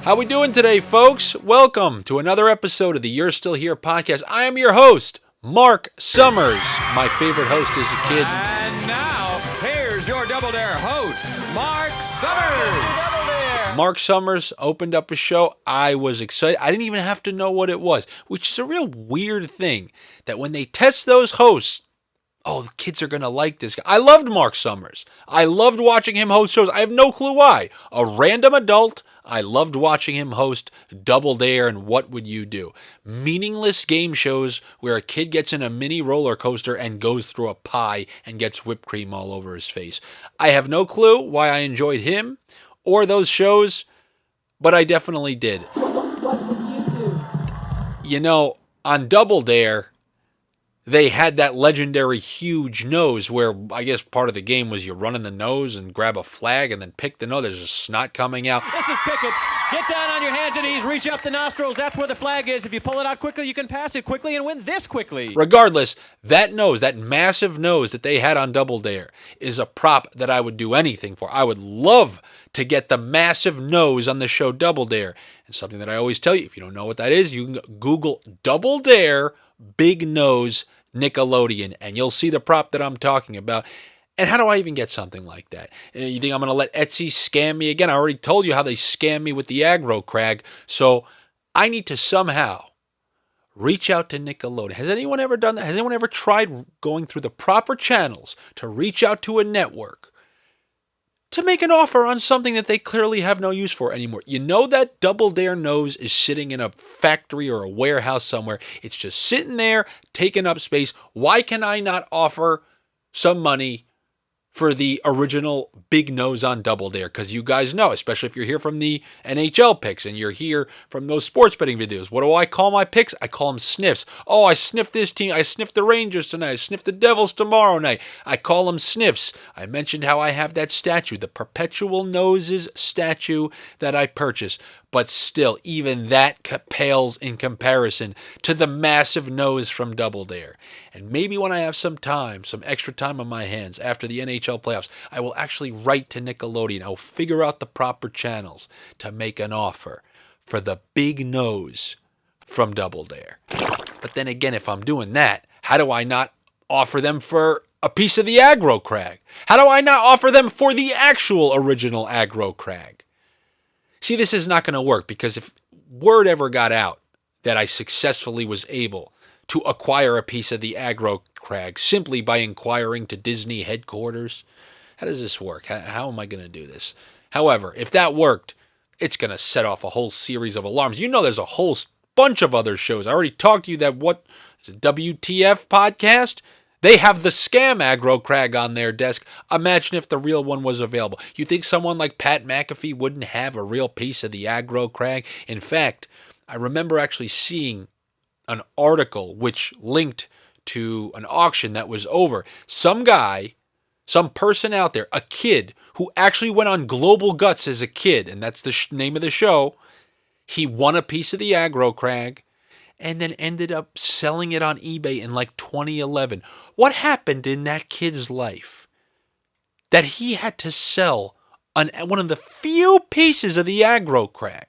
How we doing today, folks? Welcome to another episode of the You're Still Here podcast. I am your host, Mark Summers. My favorite host as a kid. And now, here's your Double Dare host, Mark Summers. Mark Summers opened up a show. I was excited. I didn't even have to know what it was, which is a real weird thing that when they test those hosts, oh, the kids are going to like this guy. I loved Mark Summers. I loved watching him host shows. I have no clue why. A random adult. I loved watching him host Double Dare and What Would You Do? Meaningless game shows where a kid gets in a mini roller coaster and goes through a pie and gets whipped cream all over his face. I have no clue why I enjoyed him or those shows, but I definitely did. What would you do? You know, on Double Dare, they had that legendary huge nose where I guess part of the game was you run in the nose and grab a flag and then pick the nose. There's just snot coming out. This is Pickett. Get down on your hands and knees, reach up the nostrils. That's where the flag is. If you pull it out quickly, you can pass it quickly and win this quickly. Regardless, that nose, that massive nose that they had on Double Dare is a prop that I would do anything for. I would love to get the massive nose on the show Double Dare. And something that I always tell you, if you don't know what that is, you can Google Double Dare Big Nose Nickelodeon, and you'll see the prop that I'm talking about. And how do I even get something like that? You think I'm going to let Etsy scam me again? I already told you how they scam me with the aggro crag. So I need to somehow reach out to Nickelodeon. Has anyone ever done that? Has anyone ever tried going through the proper channels to reach out to a network to make an offer on something that they clearly have no use for anymore? You know that Double Dare nose is sitting in a factory or a warehouse somewhere. It's just sitting there, taking up space. Why can I not offer some money for the original big nose on Double Dare? Because you guys know, especially if you're here from the NHL picks and you're here from those sports betting videos, what do I call my picks? I call them sniffs. Oh, I sniffed this team. I sniffed the Rangers tonight. I sniffed the Devils tomorrow night. I call them sniffs. I mentioned how I have that statue, the Perpetual Noses statue that I purchased. But still, even that pales in comparison to the massive nose from Double Dare. And maybe when I have some time, some extra time on my hands after the NHL playoffs, I will actually write to Nickelodeon. I'll figure out the proper channels to make an offer for the big nose from Double Dare. But then again, if I'm doing that, how do I not offer them for a piece of the aggro crag? How do I not offer them for the actual original aggro crag? See, this is not going to work because if word ever got out that I successfully was able to acquire a piece of the aggro crag simply by inquiring to Disney headquarters, how does this work? How am I going to do this? However, if that worked, it's going to set off a whole series of alarms. You know there's a whole bunch of other shows. I already talked to you that WTF podcast? They have the scam aggro crag on their desk. Imagine if the real one was available. You think someone like Pat McAfee wouldn't have a real piece of the aggro crag? In fact, I remember actually seeing an article which linked to an auction that was over. Some guy, some person out there, a kid who actually went on Global Guts as a kid, and that's the name of the show, he won a piece of the aggro crag and then ended up selling it on eBay in like 2011. What happened in that kid's life that he had to sell one of the few pieces of the aggro crag?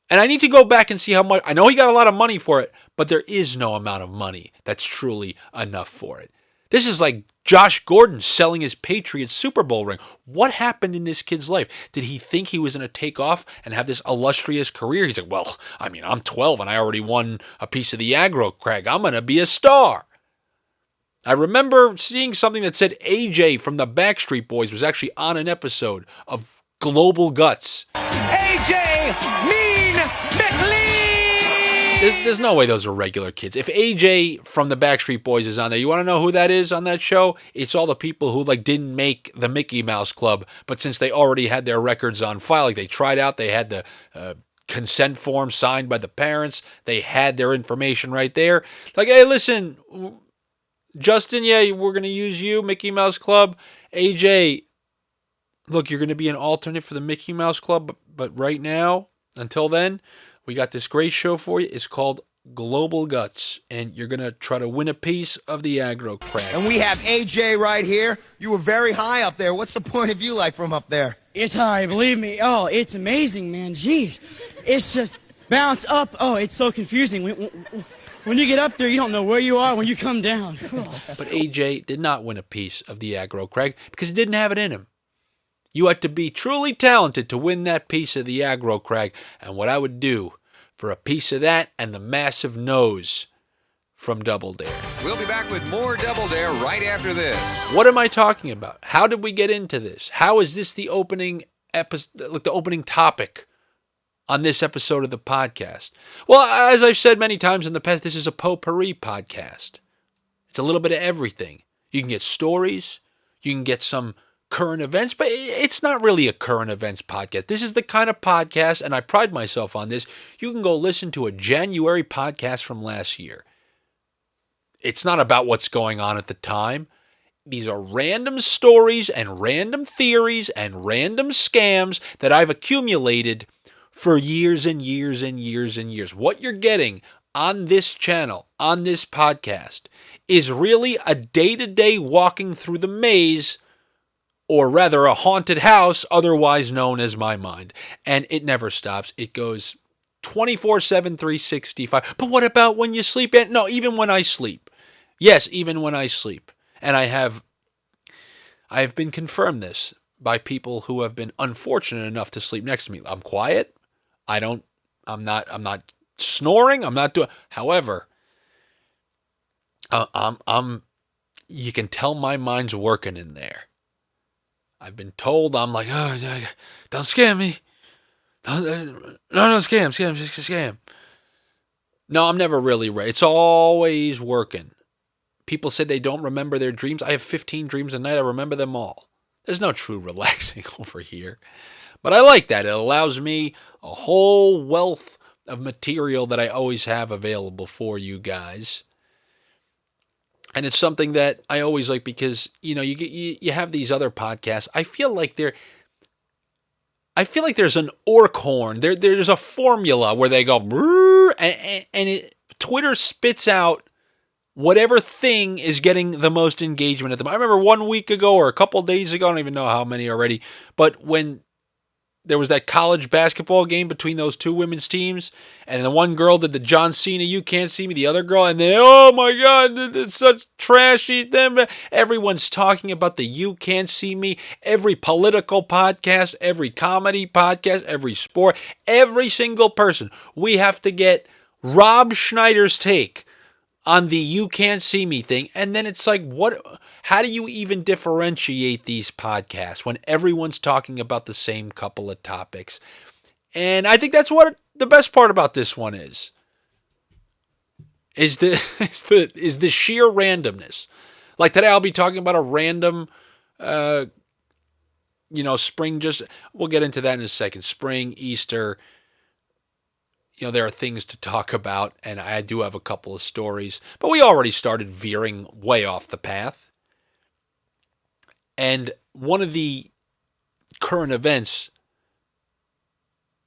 And I need to go back and see how much. I know he got a lot of money for it, but there is no amount of money that's truly enough for it. This is like Josh Gordon selling his Patriots Super Bowl ring. What happened in this kid's life? Did he think he was going to take off and have this illustrious career? He's like, well, I mean, I'm 12 and I already won a piece of the aggro crag. I'm going to be a star. I remember seeing something that said AJ from the Backstreet Boys was actually on an episode of Global Guts. AJ Mean McLean! There's no way those are regular kids. If AJ from the Backstreet Boys is on there, you want to know who that is on that show? It's all the people who didn't make the Mickey Mouse Club, but since they already had their records on file, they tried out, they had the consent form signed by the parents, they had their information right there. Hey, listen, Justin, yeah, we're going to use you, Mickey Mouse Club. AJ, look, you're going to be an alternate for the Mickey Mouse Club, but right now, until then, we got this great show for you. It's called Global Guts, and you're going to try to win a piece of the aggro crag. And we have AJ right here. You were very high up there. What's the point of view like from up there? It's hard, believe me. Oh, it's amazing, man. Jeez. It's just bounce up. Oh, it's so confusing. When you get up there, you don't know where you are when you come down. But AJ did not win a piece of the aggro crag because he didn't have it in him. You had to be truly talented to win that piece of the aggro crag. And what I would do for a piece of that and the massive nose from Double Dare. We'll be back with more Double Dare right after this. What am I talking about? How did we get into this? How is this the opening the opening topic on this episode of the podcast? Well, as I've said many times in the past, this is a potpourri podcast. It's a little bit of everything. You can get stories, you can get some current events, but it's not really a current events podcast. This is the kind of podcast, and I pride myself on this, you can go listen to a January podcast from last year. It's not about what's going on at the time. These are random stories and random theories and random scams that I've accumulated for years and years and years and years. What you're getting on this channel, on this podcast, is really a day-to-day walking through the maze, or rather a haunted house, otherwise known as my mind. And it never stops. It goes 24/7, 365. But what about when you sleep? No, even when I sleep. Yes, even when I sleep. And I have been confirmed this by people who have been unfortunate enough to sleep next to me. I'm quiet. I'm not snoring. I'm not doing. However, you can tell my mind's working in there. I've been told I'm like, oh, don't scam me. No, scam. No, I'm never really right. It's always working. People say they don't remember their dreams. I have 15 dreams a night. I remember them all. There's no true relaxing over here. But I like that. It allows me a whole wealth of material that I always have available for you guys. And it's something that I always like because, you have these other podcasts. I feel like there's an orc horn. There's a formula where they go, and Twitter spits out whatever thing is getting the most engagement at them. I remember 1 week ago or a couple days ago, I don't even know how many already, but when there was that college basketball game between those two women's teams, and the one girl did the John Cena, you can't see me, the other girl, and then, oh my God, it's such trashy. Everyone's talking about the you can't see me. Every political podcast, every comedy podcast, every sport, every single person. We have to get Rob Schneider's take on the you can't see me thing. And then it's like, how do you even differentiate these podcasts when everyone's talking about the same couple of topics? And I think that's what the best part about this one is the sheer randomness. Like today I'll be talking about a random, spring, we'll get into that in a second. Spring, Easter, there are things to talk about, and I do have a couple of stories, but we already started veering way off the path. And one of the current events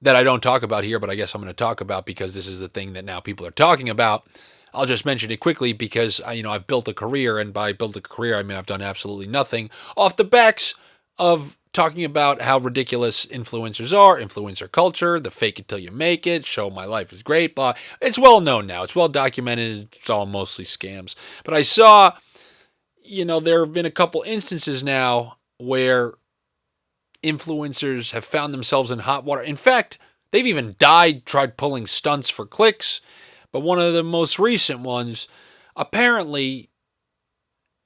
that I don't talk about here, but I guess I'm going to talk about because this is the thing that now people are talking about. I'll just mention it quickly because, I've built a career, and by built a career, I mean I've done absolutely nothing off the backs of talking about how ridiculous influencers are, influencer culture, the fake it till you make it, show my life is great, blah. It's well known now. It's well documented. It's all mostly scams. But I saw, there have been a couple instances now where influencers have found themselves in hot water. In fact, they've even tried pulling stunts for clicks. But one of the most recent ones, apparently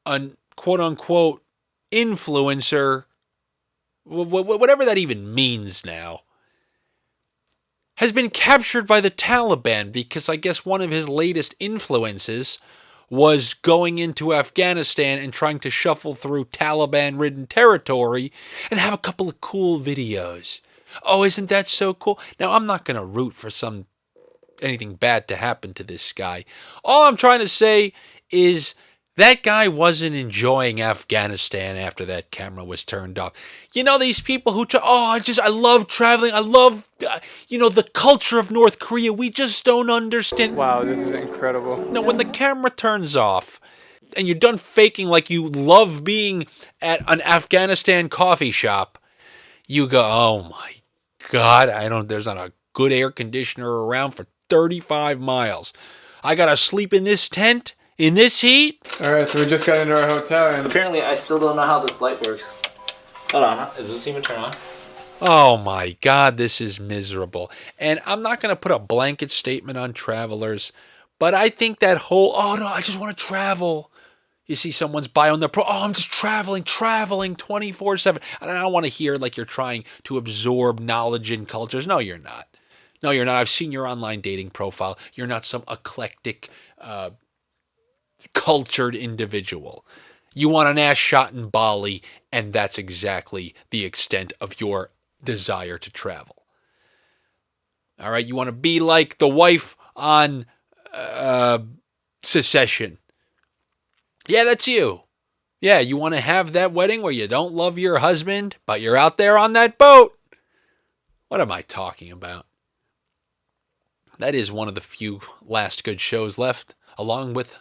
a quote-unquote influencer, whatever that even means now, has been captured by the Taliban because I guess one of his latest influences was going into Afghanistan and trying to shuffle through Taliban-ridden territory and have a couple of cool videos. Oh, isn't that so cool? Now, I'm not going to root for anything bad to happen to this guy. All I'm trying to say is that guy wasn't enjoying Afghanistan after that camera was turned off. These people who, I love traveling. I love, the culture of North Korea. We just don't understand. Wow, this is incredible. When the camera turns off and you're done faking like you love being at an Afghanistan coffee shop, You go, oh my God, there's not a good air conditioner around for 35 miles. I got to sleep in this tent in this heat? All right, so we just got into our hotel and Apparently, I still don't know how this light works. Hold on, is this even turn on? Oh my God, this is miserable. And I'm not going to put a blanket statement on travelers, but I think that whole, oh no, I just want to travel. You see someone's bio on their I'm just traveling 24/7. And I don't want to hear like you're trying to absorb knowledge and cultures. No, you're not. No, you're not. I've seen your online dating profile. You're not some eclectic, cultured individual. You want an ass shot in Bali, and that's exactly the extent of your desire to travel. All right, you want to be like the wife on Secession. Yeah, that's you. Yeah, you want to have that wedding where you don't love your husband, but you're out there on that boat. What am I talking about? That is one of the few last good shows left, along with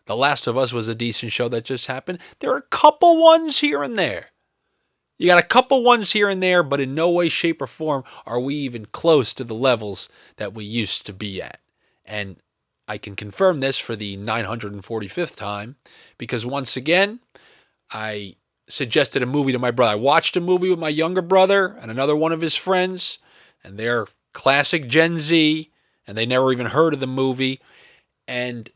The Last of Us was a decent show that just happened. There are a couple ones here and there. You got a couple ones here and there, but in no way, shape, or form are we even close to the levels that we used to be at. And I can confirm this for the 945th time, because once again, I suggested a movie to my brother. I watched a movie with my younger brother and another one of his friends, and they're classic Gen Z, and they never even heard of the movie. And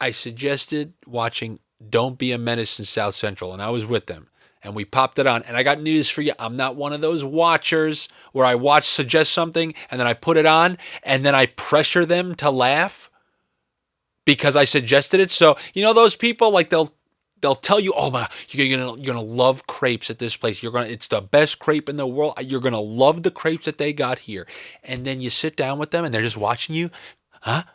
I suggested watching Don't Be a Menace in South Central, and I was with them. And we popped it on. And I got news for you. I'm not one of those watchers where I suggest something, and then I put it on, and then I pressure them to laugh because I suggested it. So, you know those people, like they'll tell you, oh my, you're gonna love crepes at this place. It's the best crepe in the world. You're gonna love the crepes that they got here. And then you sit down with them, and they're just watching you. Huh?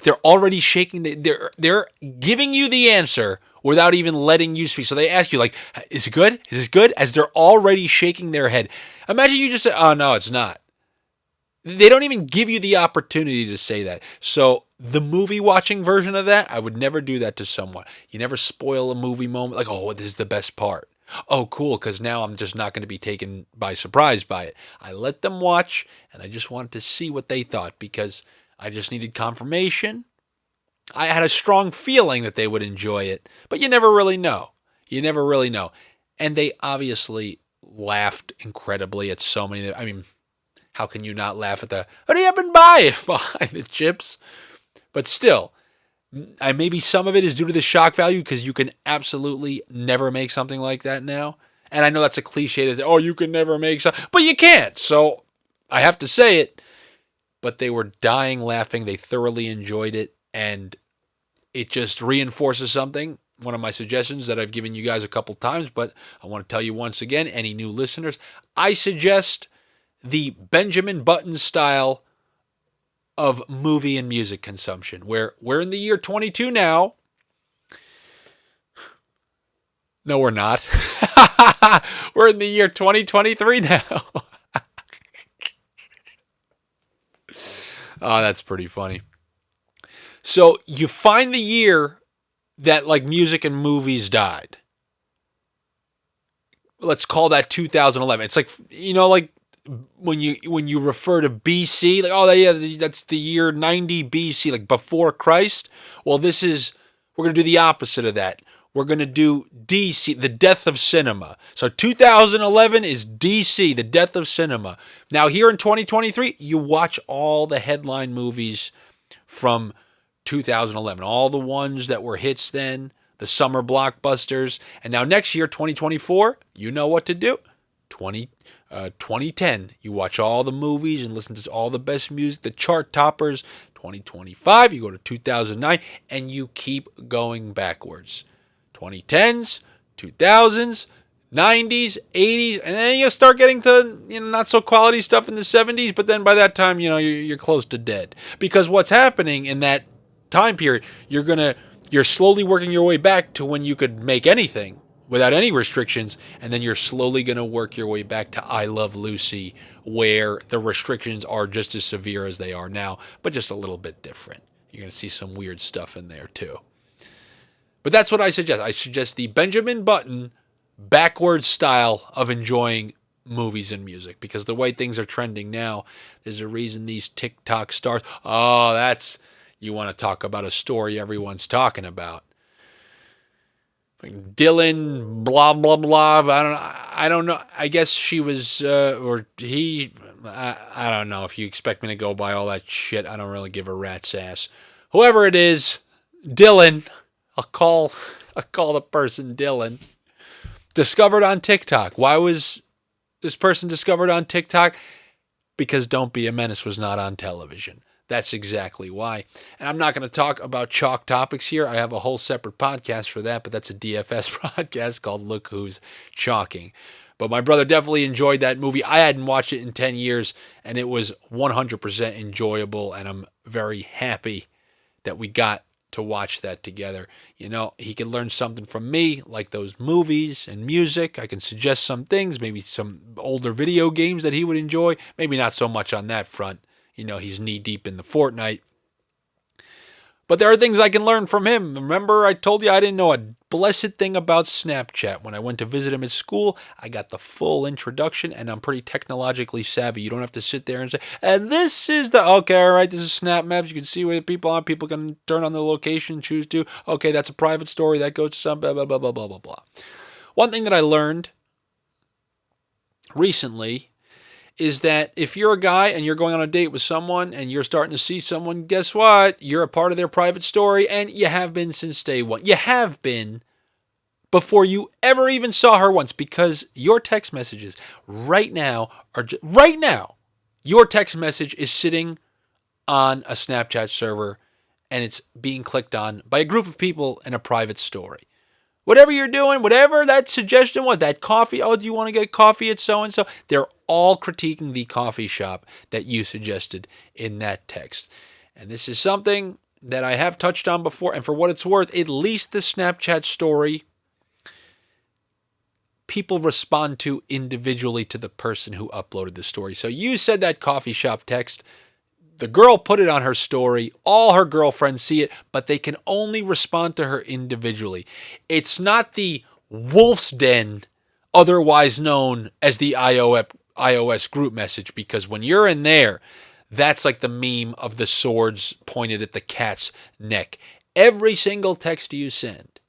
They're already shaking. They're giving you the answer without even letting you speak. So they ask you, like, is it good? Is it good? As they're already shaking their head. Imagine you just say, oh, no, it's not. They don't even give you the opportunity to say that. So the movie watching version of that, I would never do that to someone. You never spoil a movie moment like, oh, this is the best part. Oh, cool, because now I'm just not going to be taken by surprise by it. I let them watch, and I just wanted to see what they thought because I just needed confirmation. I had a strong feeling that they would enjoy it, but you never really know. You never really know. And they obviously laughed incredibly at so many. I mean, how can you not laugh at hurry up and buy it behind the chips? But still, maybe some of it is due to the shock value because you can absolutely never make something like that now. And I know that's a cliche that, oh, you can never make something, but you can't. So I have to say it. But they were dying laughing. They thoroughly enjoyed it. And it just reinforces something, one of my suggestions that I've given you guys a couple times, but I want to tell you once again, any new listeners, I suggest the Benjamin Button style of movie and music consumption, where we're in the year 22 now. No, we're not. We're in the year 2023 now. Oh, that's pretty funny. So you find the year that like music and movies died. Let's call that 2011. It's like, you know, like when you refer to BC, like, oh yeah, that's the year 90 BC, like before Christ. Well, we're going to do the opposite of that. We're going to do DC, the death of cinema. So 2011 is DC, the death of cinema. Now here in 2023, you watch all the headline movies from 2011, all the ones that were hits then, the summer blockbusters. And now next year, 2024, you know what to do. 2010, you watch all the movies and listen to all the best music, the chart toppers. 2025, you go to 2009, and you keep going backwards. 2010s, 2000s, 90s, 80s, and then you start getting to, you know, not so quality stuff in the 70s, but then by that time, you know, you're close to dead. Because what's happening in that time period, you're slowly working your way back to when you could make anything without any restrictions, and then you're slowly going to work your way back to I Love Lucy, where the restrictions are just as severe as they are now, but just a little bit different. You're going to see some weird stuff in there too. But that's what I suggest. I suggest the Benjamin Button backwards style of enjoying movies and music, because the way things are trending now, there's a reason these TikTok stars, oh, that's, you want to talk about a story everyone's talking about. Dylan, blah, blah, blah. I don't know. I guess she was, or he, I don't know if you expect me to go by all that shit. I don't really give a rat's ass. Whoever it is, Dylan, I'll call the person Dylan. Discovered on TikTok. Why was this person discovered on TikTok? Because Don't Be a Menace was not on television. That's exactly why. And I'm not going to talk about chalk topics here. I have a whole separate podcast for that, but that's a DFS podcast called Look Who's Chalking. But my brother definitely enjoyed that movie. I hadn't watched it in 10 years, and it was 100% enjoyable, and I'm very happy that we got to watch that together. You know, he can learn something from me, like those movies and music. I can suggest some things, maybe some older video games that he would enjoy. Maybe not so much on that front. You know, he's knee deep in the Fortnite. But there are things I can learn from him. Remember, I told you I didn't know a blessed thing about Snapchat. When I went to visit him at school, I got the full introduction, and I'm pretty technologically savvy. You don't have to sit there and say, and this is the, okay, all right, this is Snap Maps. You can see where the people are. People can turn on the location, choose to. Okay, that's a private story. That goes to some blah, blah, blah, blah, blah, blah, blah. One thing that I learned recently is that if you're a guy and you're going on a date with someone and you're starting to see someone, guess what? You're a part of their private story, and you have been since day one. You have been before you ever even saw her once, because your text messages right now are right now. Your text message is sitting on a Snapchat server, and it's being clicked on by a group of people in a private story. Whatever you're doing, whatever that suggestion was, that coffee, oh, do you want to get coffee at so-and-so? They're all critiquing the coffee shop that you suggested in that text. And this is something that I have touched on before, and for what it's worth, at least the Snapchat story, people respond to individually to the person who uploaded the story. So you said that coffee shop text. The girl put it on her story. All her girlfriends see it, but they can only respond to her individually. It's not the Wolf's Den, otherwise known as the iOS group message, because when you're in there, that's like the meme of the swords pointed at the cat's neck. Every single text you send,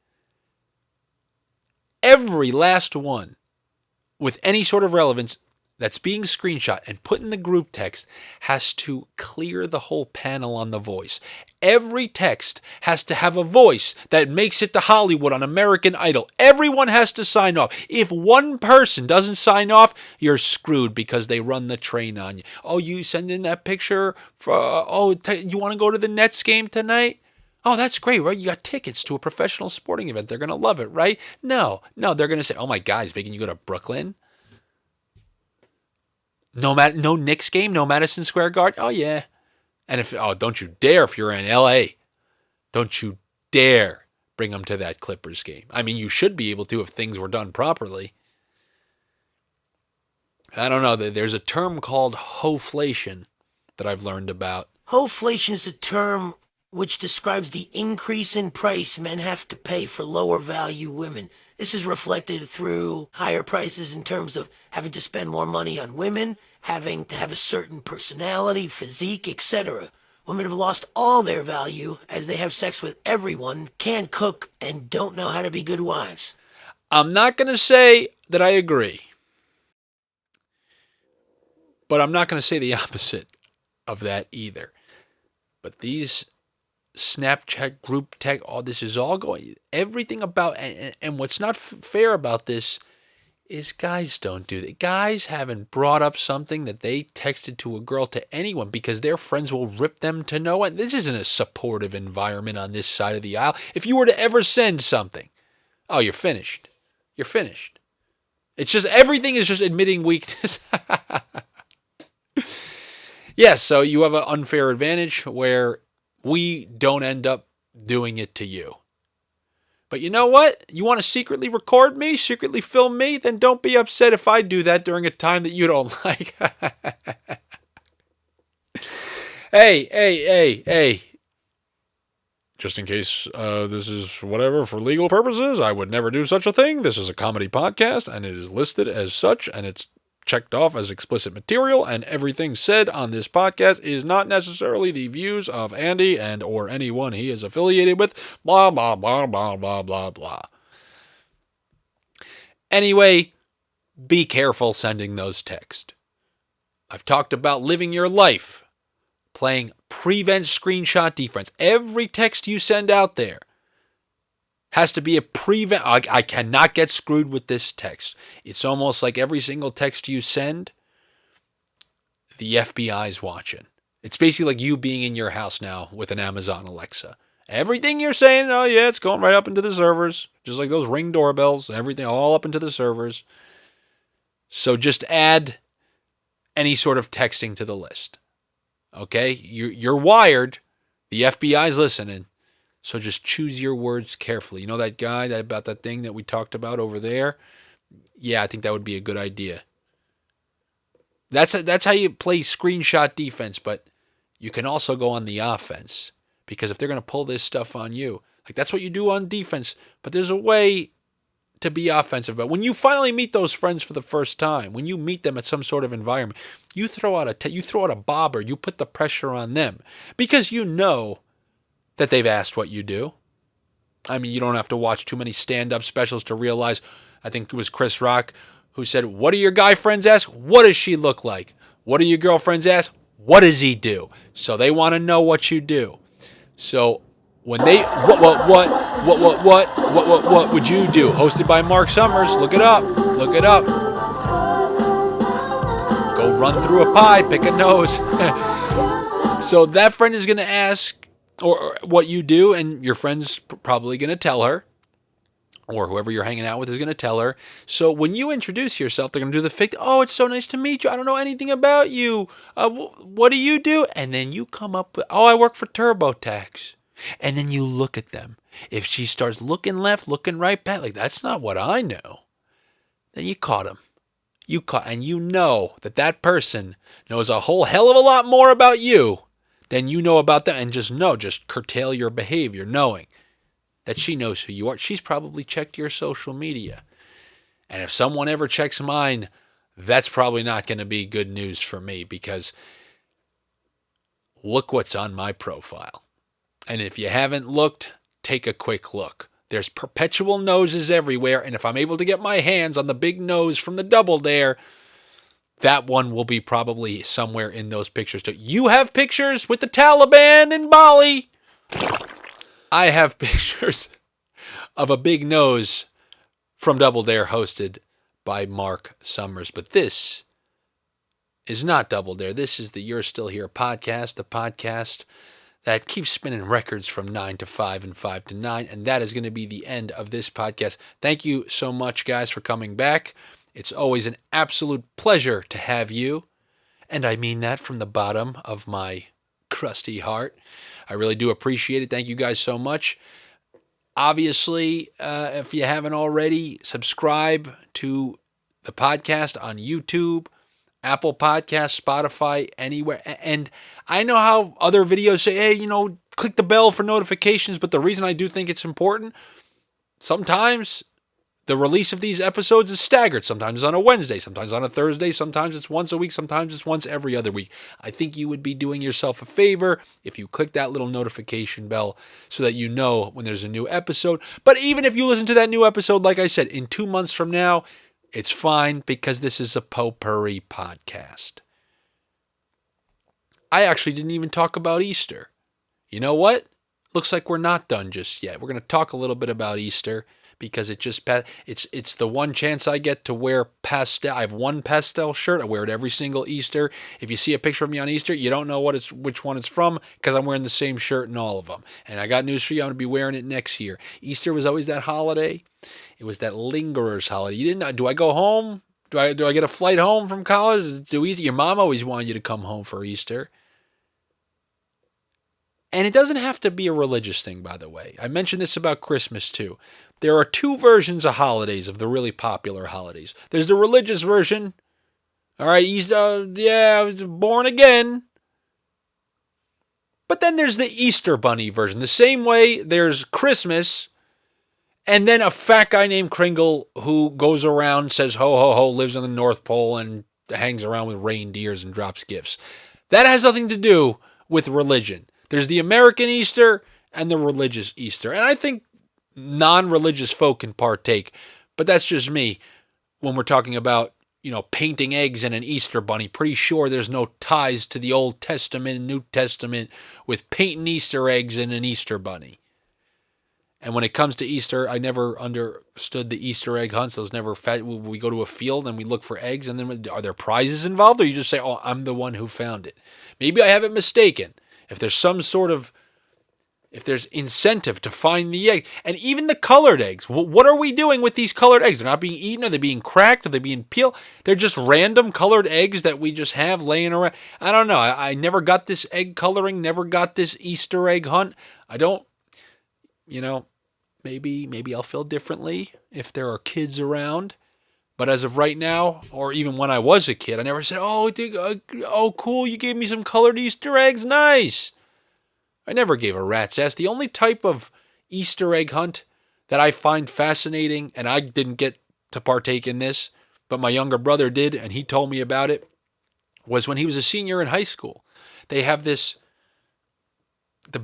every last one with any sort of relevance that's being screenshot and put in the group text has to clear the whole panel on the voice. Every text has to have a voice that makes it to Hollywood on American Idol. Everyone has to sign off. If one person doesn't sign off, you're screwed because they run the train on you. Oh, you send in that picture for, you want to go to the Nets game tonight? Oh, that's great, right? You got tickets to a professional sporting event. They're going to love it, right? No, they're going to say, oh my God, he's making you go to Brooklyn? No Knicks game, no Madison Square Garden. Oh yeah, and don't you dare if you're in L.A. Don't you dare bring them to that Clippers game. I mean, you should be able to if things were done properly. I don't know. There's a term called hoflation that I've learned about. Hoflation is a term which describes the increase in price men have to pay for lower value women. This is reflected through higher prices in terms of having to spend more money on women, having to have a certain personality, physique, etc. Women have lost all their value as they have sex with everyone, can't cook, and don't know how to be good wives. I'm not going to say that I agree, but I'm not going to say the opposite of that either. But these Snapchat group tech, all this is all going, everything about, and what's not fair about this is guys don't do that. Guys haven't brought up something that they texted to a girl to anyone because their friends will rip them to no end. This isn't a supportive environment on this side of the aisle. If you were to ever send something, oh, you're finished. You're finished. It's just, everything is just admitting weakness. Yes, so you have an unfair advantage where we don't end up doing it to you. But you know what? You want to secretly record me, secretly film me? Then don't be upset if I do that during a time that you don't like. Hey. Just in case this is whatever for legal purposes, I would never do such a thing. This is a comedy podcast, and it is listed as such, and it's checked off as explicit material, and everything said on this podcast is not necessarily the views of Andy and or anyone he is affiliated with. Blah, blah, blah, blah, blah, blah, blah. Anyway, be careful sending those texts. I've talked about living your life, playing prevent screenshot defense. Every text you send out there has to be a prevent. I cannot get screwed with this text. It's almost like every single text you send, the FBI's watching. It's basically like you being in your house now with an Amazon Alexa. Everything you're saying, oh yeah, it's going right up into the servers. Just like those Ring doorbells, everything all up into the servers. So just add any sort of texting to the list. Okay? You're wired. The FBI's listening. So just choose your words carefully. You know that guy about that thing that we talked about over there? Yeah, I think that would be a good idea. That's how you play screenshot defense, but you can also go on the offense. Because if they're going to pull this stuff on you, like that's what you do on defense, but there's a way to be offensive. But when you finally meet those friends for the first time, when you meet them at some sort of environment, you throw out a bobber, you put the pressure on them because you know that they've asked what you do. I mean, you don't have to watch too many stand-up specials to realize, I think it was Chris Rock who said, what do your guy friends ask? What does she look like? What do your girlfriends ask? What does he do? So they want to know what you do. So when they, what would you do? Hosted by Mark Summers. Look it up. Look it up. Go run through a pie, pick a nose. So that friend is going to ask or what you do, and your friend's probably going to tell her, or whoever you're hanging out with is going to tell her. So when you introduce yourself, they're going to do the fake, oh, it's so nice to meet you. I don't know anything about you. What do you do? And then you come up with, oh, I work for TurboTax. And then you look at them. If she starts looking left, looking right, back, like, that's not what I know. Then you caught him. And you know that person knows a whole hell of a lot more about you than you know about them. And just curtail your behavior, knowing that she knows who you are. She's probably checked your social media. And if someone ever checks mine, that's probably not going to be good news for me, because look what's on my profile. And if you haven't looked, take a quick look. There's perpetual noses everywhere, and if I'm able to get my hands on the big nose from the Double Dare, that one will be probably somewhere in those pictures too. You have pictures with the Taliban in Bali. I have pictures of a big nose from Double Dare hosted by Mark Summers. But this is not Double Dare. This is the You're Still Here podcast, the podcast that keeps spinning records from 9 to 5 and 5 to 9. And that is going to be the end of this podcast. Thank you so much, guys, for coming back. It's always an absolute pleasure to have you. And I mean that from the bottom of my crusty heart. I really do appreciate it. Thank you guys so much. Obviously, if you haven't already, subscribe to the podcast on YouTube, Apple Podcasts, Spotify, anywhere. And I know how other videos say, hey, click the bell for notifications. But the reason I do think it's important, sometimes the release of these episodes is staggered. Sometimes it's on a Wednesday, sometimes on a Thursday, sometimes it's once a week, sometimes it's once every other week. I think you would be doing yourself a favor if you click that little notification bell so that you know when there's a new episode. But even if you listen to that new episode, like I said, in 2 months from now, it's fine, because this is a potpourri podcast. I actually didn't even talk about Easter. You know what? Looks like we're not done just yet. We're going to talk a little bit about Easter, because it's the one chance I get to wear pastel. I have one pastel shirt. I wear it every single Easter. If you see a picture of me on Easter, you don't know which one it's from, because I'm wearing the same shirt in all of them. And I got news for you. I'm going to be wearing it next year. Easter was always that holiday. It was that lingerer's holiday. You didn't know, do I go home? Do I get a flight home from college? Your mom always wanted you to come home for Easter. And it doesn't have to be a religious thing, by the way. I mentioned this about Christmas, too. There are two versions of holidays, of the really popular holidays. There's the religious version. All right, I was born again. But then there's the Easter Bunny version. The same way there's Christmas, and then a fat guy named Kringle who goes around, says ho, ho, ho, lives on the North Pole, and hangs around with reindeers and drops gifts. That has nothing to do with religion. There's the American Easter and the religious Easter. And I think non-religious folk can partake, but that's just me. When we're talking about, painting eggs in an Easter bunny, pretty sure there's no ties to the Old Testament and New Testament with painting Easter eggs in an Easter bunny. And when it comes to Easter, I never understood the Easter egg hunts. Those never we go to a field and we look for eggs, and then are there prizes involved, or you just say, "Oh, I'm the one who found it"? Maybe I have it mistaken. If there's incentive to find the egg, and even the colored eggs, what are we doing with these colored eggs? They're not being eaten. Are they being cracked? Are they being peeled? They're just random colored eggs that we just have laying around. I don't know. I never got this egg coloring. Never got this Easter egg hunt. I don't. Maybe I'll feel differently if there are kids around. But as of right now, or even when I was a kid, I never said, "Oh, cool, you gave me some colored Easter eggs, nice." I never gave a rat's ass. The only type of Easter egg hunt that I find fascinating, and I didn't get to partake in this, but my younger brother did, and he told me about it, was when he was a senior in high school. They have the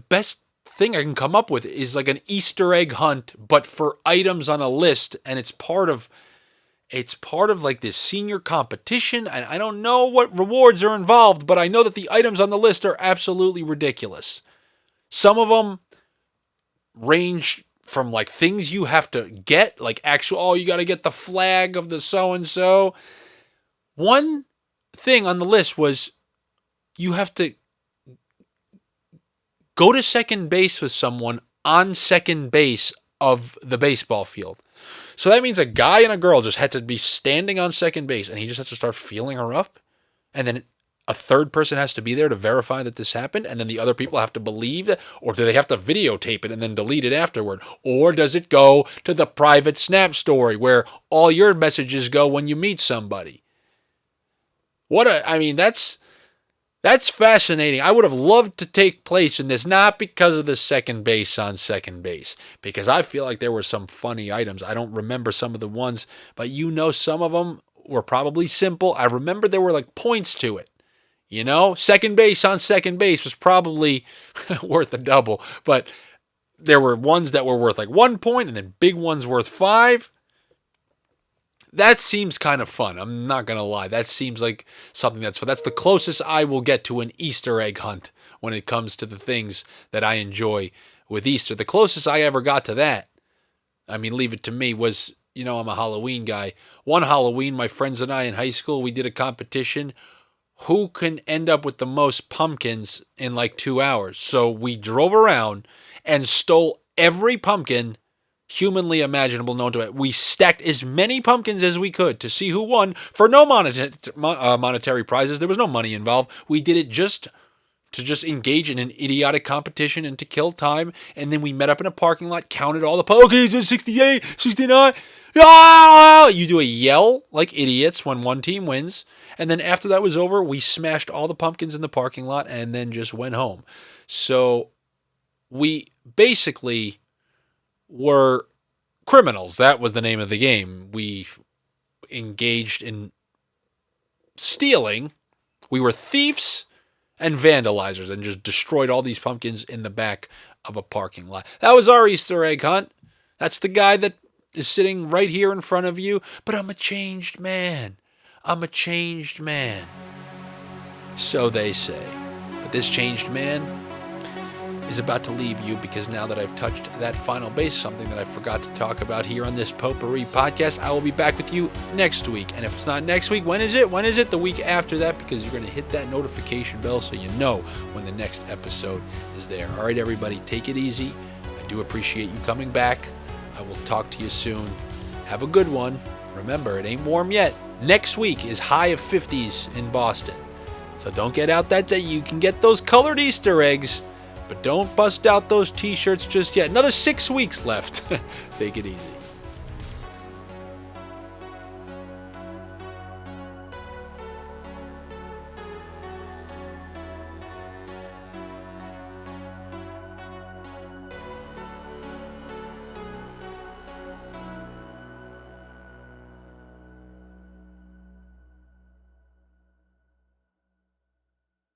best thing I can come up with is like an Easter egg hunt, but for items on a list, and it's part of like this senior competition, and I don't know what rewards are involved, but I know that the items on the list are absolutely ridiculous. Some of them range from like things you have to get, like you got to get the flag of the so-and-so. One thing on the list was you have to go to second base with someone on second base of the baseball field. So that means a guy and a girl just had to be standing on second base, and he just has to start feeling her up. And then a third person has to be there to verify that this happened, and then the other people have to believe that, or do they have to videotape it and then delete it afterward? Or does it go to the private Snap story where all your messages go when you meet somebody? That's fascinating. I would have loved to take place in this, not because of the second base on second base, because I feel like there were some funny items. I don't remember some of the ones, but some of them were probably simple. I remember there were like points to it. Second base on second base was probably worth a double, but there were ones that were worth like 1 point and then big ones worth 5. That seems kind of fun. I'm not going to lie. That seems like something that's fun. That's the closest I will get to an Easter egg hunt when it comes to the things that I enjoy with Easter. The closest I ever got to that, leave it to me, was, I'm a Halloween guy. One Halloween, my friends and I in high school, we did a competition. Who can end up with the most pumpkins in like 2 hours? So we drove around and stole every pumpkin humanly imaginable known to it. We stacked as many pumpkins as we could to see who won for no monetary prizes. There was no money involved. We did it just to engage in an idiotic competition and to kill time. And then we met up in a parking lot, counted all the pumpkins. Okay, 68, 69. Ah! You do a yell like idiots when one team wins. And then after that was over, we smashed all the pumpkins in the parking lot and then just went home. So we basically were criminals. That was the name of the game. We engaged in stealing. We were thieves and vandalizers and just destroyed all these pumpkins in the back of a parking lot. That was our Easter egg hunt. That's the guy that is sitting right here in front of you. But I'm a changed man. I'm a changed man. So they say. But this changed man is about to leave you, because now that I've touched that final base, something that I forgot to talk about here on this Potpourri podcast, I will be back with you next week. And if it's not next week, when is it? When is it? The week after that, because you're going to hit that notification bell so you know when the next episode is there. All right, everybody, take it easy. I do appreciate you coming back. I will talk to you soon. Have a good one. Remember, it ain't warm yet. Next week is high of 50s in Boston. So don't get out that day. You can get those colored Easter eggs, but don't bust out those t-shirts just yet. Another 6 weeks left. Take it easy.